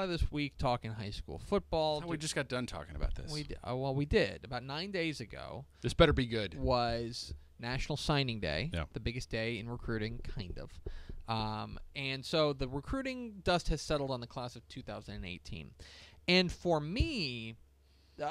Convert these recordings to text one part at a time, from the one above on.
of this week talking high school football. We just got done talking about this. We did. About 9 days ago. This better be good. Was National Signing Day, yeah. the biggest day in recruiting, kind of. And so the recruiting dust has settled on the class of 2018. And for me,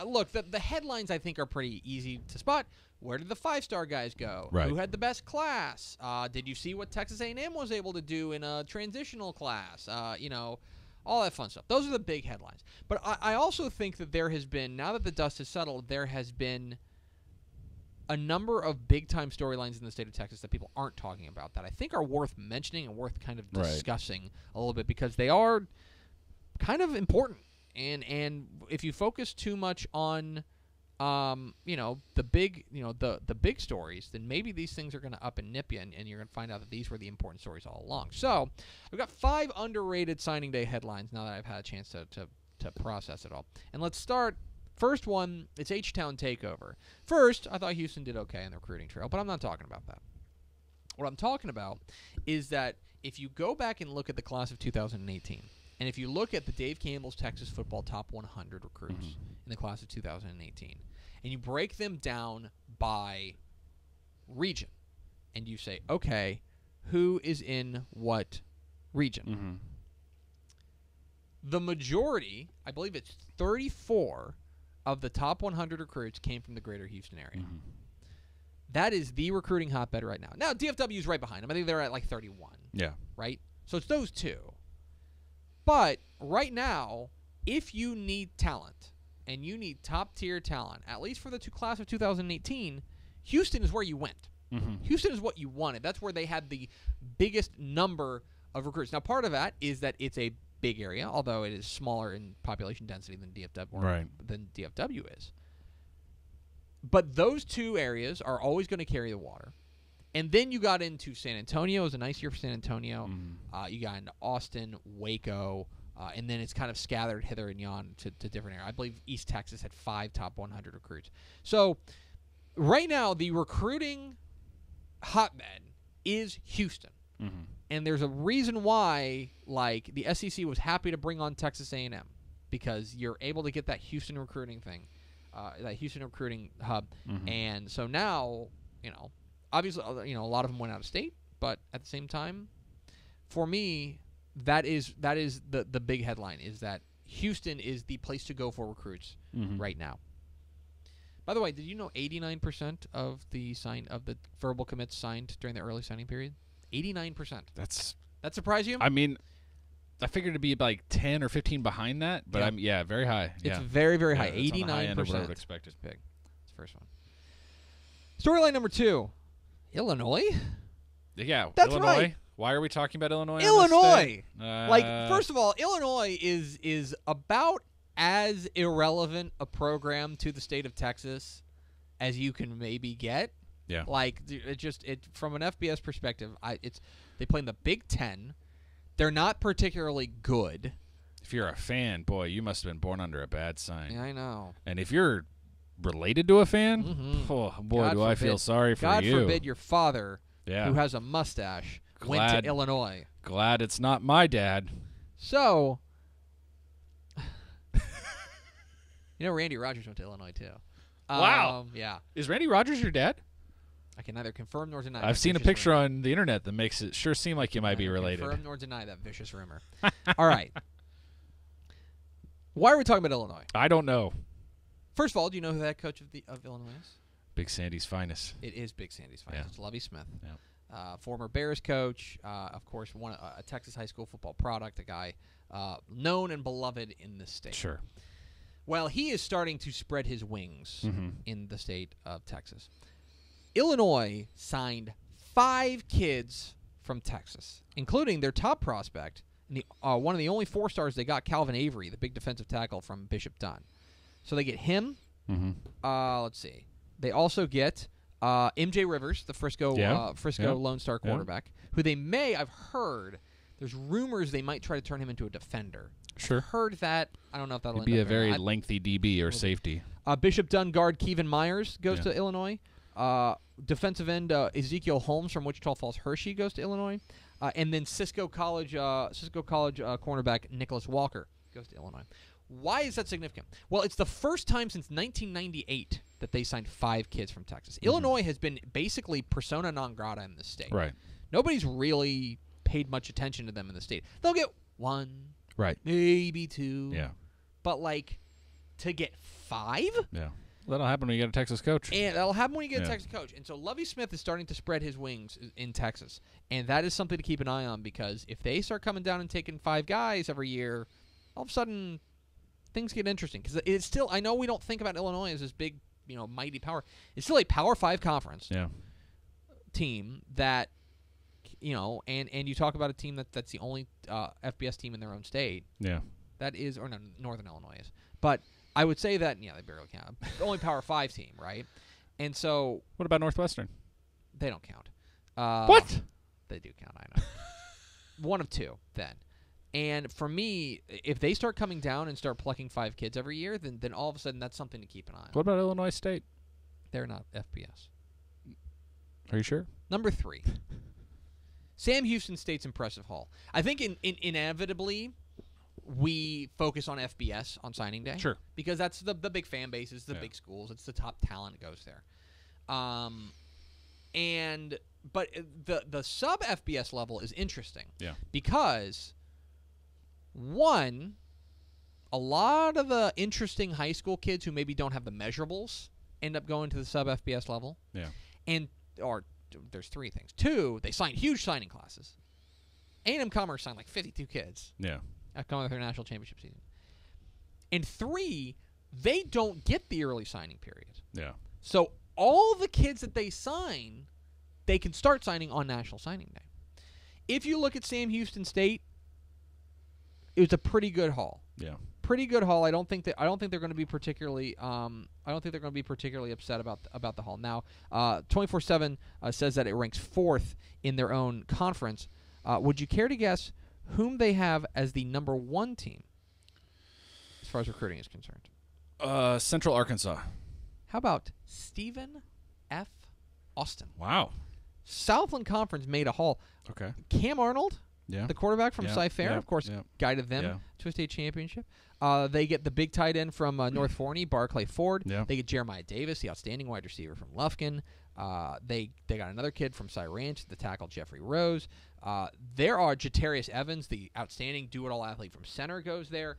look, the headlines I think are pretty easy to spot. Where did the 5-star guys go? Right. Who had the best class? Did you see what Texas A&M was able to do in a transitional class? All that fun stuff. Those are the big headlines. But I also think that there has been, now that the dust has settled, there has been a number of big-time storylines in the state of Texas that people aren't talking about that I think are worth mentioning and worth kind of discussing a little bit, because they are kind of important. And if you focus too much on the big stories, then maybe these things are going to up and nip you, and you're going to find out that these were the important stories all along. So we've got 5 underrated signing day headlines now that I've had a chance to process it all. And let's start. First one, it's H-Town Takeover. First, I thought Houston did okay on the recruiting trail, but I'm not talking about that. What I'm talking about is that if you go back and look at the class of 2018, and if you look at the Dave Campbell's Texas Football Top 100 recruits in the class of 2018, and you break them down by region, and you say, okay, who is in what region? The majority, I believe it's 34 of the top 100 recruits came from the greater Houston area. That is the recruiting hotbed right now. Now, DFW is right behind them. I think they're at like 31. Yeah. Right? So it's those two. But right now, if you need talent, and you need top-tier talent, at least for the class of 2018, Houston is where you went. Houston is what you wanted. That's where they had the biggest number of recruits. Now, part of that is that it's a big area, although it is smaller in population density than DFW is. But those two areas are always going to carry the water. And then you got into San Antonio. It was a nice year for San Antonio. You got into Austin, Waco, and then it's kind of scattered hither and yon to different areas. I believe East Texas had 5 top 100 recruits. So right now, the recruiting hotbed is Houston. And there's a reason why, like, the SEC was happy to bring on Texas A&M, because you're able to get that Houston recruiting thing, that Houston recruiting hub. And so now, obviously, a lot of them went out of state, but at the same time, for me, that is the big headline, is that Houston is the place to go for recruits right now. By the way, did you know 89% of the verbal commits signed during the early signing period? 89%. That surprise you? I mean, I figured it'd be like 10 or 15 behind that, but very high. It's very, very high. 89%. On the high end of what I would expect. It's big. It's the first one. Storyline number 2, Illinois. Yeah, that's Illinois. Right. Why are we talking about Illinois? Illinois. First of all, Illinois is about as irrelevant a program to the state of Texas as you can maybe get. Yeah. From an FBS perspective, they play in the Big Ten. They're not particularly good. If you're a fan, boy, you must have been born under a bad sign. Yeah, I know. And if you're related to a fan, oh boy, I feel sorry for you. God forbid your father, who has a mustache, went to Illinois. Glad it's not my dad. So, Randy Rogers went to Illinois too. Wow. Yeah. Is Randy Rogers your dad? I can neither confirm nor deny. I've seen a picture on the internet that makes it sure seem like you might be related. Confirm nor deny that vicious rumor. All right. Why are we talking about Illinois? I don't know. First of all, do you know who the head coach of Illinois is? Big Sandy's finest. It is Big Sandy's finest. Yeah. It's Lovie Smith. Yeah. Former Bears coach, of course, a Texas high school football product, a guy known and beloved in the state. Sure. Well, he is starting to spread his wings in the state of Texas. Illinois signed 5 kids from Texas, including their top prospect, and one of the only 4 stars they got, Calvin Avery, the big defensive tackle from Bishop Dunn. So they get him. Let's see. They also get MJ Rivers, the Frisco Lone Star quarterback, who I've heard, there's rumors they might try to turn him into a defender. Sure. I've heard that. I don't know if that'll be a very lengthy DB or safety. Bishop Dunn guard Kevin Myers goes to Illinois. Defensive end Ezekiel Holmes from Wichita Falls Hershey goes to Illinois. And then Cisco College cornerback Nicholas Walker goes to Illinois. Why is that significant? Well, it's the first time since 1998 that they signed 5 kids from Texas. Illinois has been basically persona non grata in the state. Right. Nobody's really paid much attention to them in the state. They'll get 1, right, maybe 2. Yeah. But, like, to get 5? Yeah. That'll happen when you get a Texas coach. And that'll happen when you get a Texas coach. And so Lovie Smith is starting to spread his wings in Texas. And that is something to keep an eye on, because if they start coming down and taking 5 guys every year, all of a sudden things get interesting. Because it's still, I know we don't think about Illinois as this big, mighty power. It's still a Power 5 conference team that, and you talk about a team that's the only FBS team in their own state. Yeah. That is, or no, Northern Illinois is. But I would say that, they barely count. The only Power 5 team, right? And so... What about Northwestern? They don't count. What? They do count, I know. 1 of 2, then. And for me, if they start coming down and start plucking 5 kids every year, then all of a sudden that's something to keep an eye on. What about Illinois State? They're not FBS. Are you sure? Number 3. Sam Houston State's impressive haul. I think inevitably we focus on FBS on signing day. Sure. Because that's the big fan bases, the big schools. It's the top talent that goes there. But the sub FBS level is interesting. Yeah. Because, one, a lot of the interesting high school kids who maybe don't have the measurables end up going to the sub FBS level. Yeah. Or there's 3 things. 2, they sign huge signing classes. A&M Commerce signed like 52 kids. Yeah. Coming with their national championship season. And 3, they don't get the early signing period. Yeah. So all the kids that they sign, they can start signing on National Signing Day. If you look at Sam Houston State, it was a pretty good haul. Yeah. Pretty good haul. I don't think they're going to be particularly. Upset about the haul. Now, 24/7 says that it ranks 4th in their own conference. Would you care to guess whom they have as the number 1 team as far as recruiting is concerned? Central Arkansas. How about Stephen F. Austin? Wow. Southland Conference made a haul. Okay. Cam Arnold, the quarterback from Cy-Fair, of course, guided them to a state championship. They get the big tight end from North Forney, Barclay Ford. Yeah. They get Jeremiah Davis, the outstanding wide receiver from Lufkin. They got another kid from Cy Ranch, the tackle Jeffrey Rose. There are Jatarius Evans, the outstanding do-it-all athlete from center, goes there.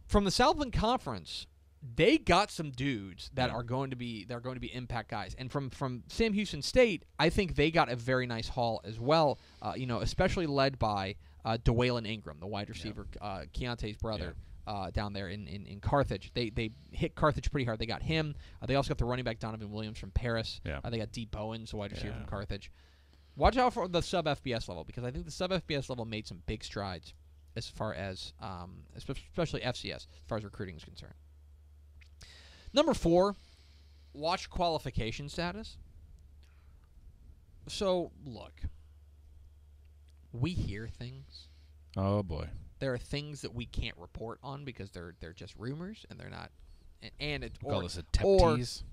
From the Southland Conference, they got some dudes that are going to be impact guys. And from Sam Houston State, I think they got a very nice haul as well. Especially led by DeWaylen Ingram, the wide receiver, Keontae's brother. Down there in Carthage. They hit Carthage pretty hard. They got him. They also got the running back Donovan Williams from Paris. Yeah. They got D. Bowens, the wide receiver from Carthage. Watch out for the sub-FBS level, because I think the sub-FBS level made some big strides as far as, especially FCS, as far as recruiting is concerned. Number 4, watch qualification status. So, look, we hear things. Oh, boy. There are things that we can't report on because they're just rumors and they're not, and it call this a tease.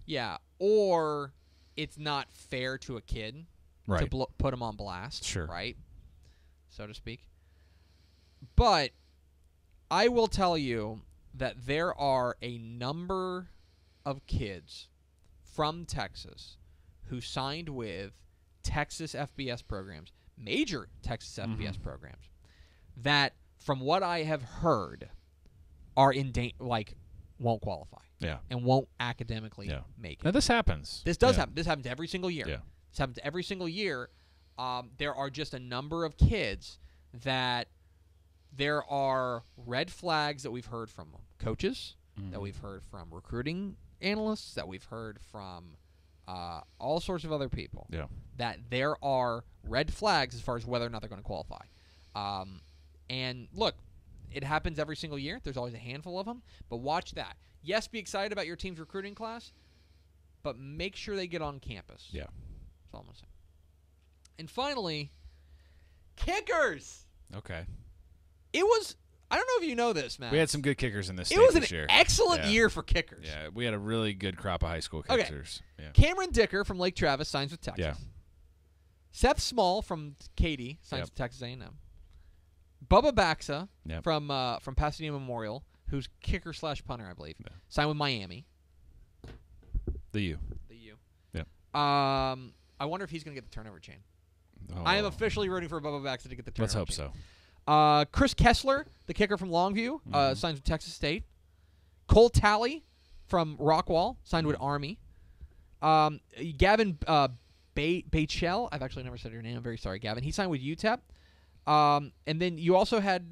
Or it's not fair to a kid right. to put him on blast, sure, right, so to speak. But I will tell you that there are a number of kids from Texas who signed with Texas FBS programs, major Texas FBS programs, that, from what I have heard, are won't qualify. Yeah. And won't academically make it. Now, this happens. This does happen. This happens every single year. Yeah. This happens every single year. There are just a number of kids that there are red flags that we've heard from coaches, that we've heard from recruiting analysts, that we've heard from all sorts of other people, that there are red flags as far as whether or not they're going to qualify. And look, it happens every single year. There's always a handful of them. But watch that. Yes, be excited about your team's recruiting class, but make sure they get on campus. Yeah. That's all I'm going to say. And finally, kickers. Okay. It was, I don't know if you know this, Matt. We had some good kickers in this state It was this year. an excellent year for kickers. Yeah, we had a really good crop of high school kickers. Okay. Yeah. Cameron Dicker from Lake Travis signs with Texas. Yeah. Seth Small from Katy signs with Texas A&M. Bubba Baxa Yep. from Pasadena Memorial, who's kicker / punter, I believe, signed with Miami. The U. Yep. I wonder if he's going to get the turnover chain. Oh. I am officially rooting for Bubba Baxa to get the turnover chain. Let's hope so. Chris Kessler, the kicker from Longview, signs with Texas State. Cole Talley from Rockwall, signed with Army. Gavin Bachel, I've actually never said your name. I'm very sorry, Gavin. He signed with UTEP. And then you also had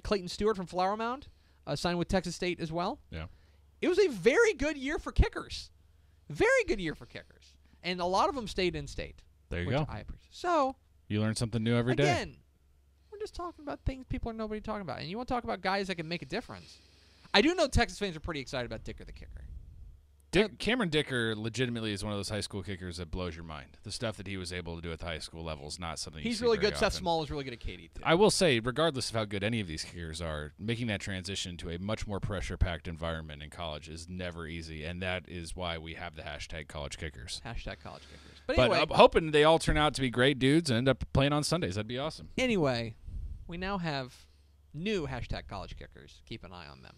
Clayton Stewart from Flower Mound, signed with Texas State as well. Yeah. It was a very good year for kickers. Very good year for kickers. And a lot of them stayed in state. There you which go. I appreciate. So you learn something new every day. Again, we're just talking about things people are nobody talking about. And you want to talk about guys that can make a difference. I do know Texas fans are pretty excited about Dicker the kicker. Cameron Dicker legitimately is one of those high school kickers that blows your mind. The stuff that he was able to do at the high school level is not something he's see really very good. often. Seth Small is really good at Katy, too. I will say, regardless of how good any of these kickers are, making that transition to a much more pressure-packed environment in college is never easy, and that is why we have the hashtag college kickers. Hashtag college kickers. But anyway, I'm hoping they all turn out to be great dudes and end up playing on Sundays. That'd be awesome. Anyway, we now have new hashtag college kickers. Keep an eye on them.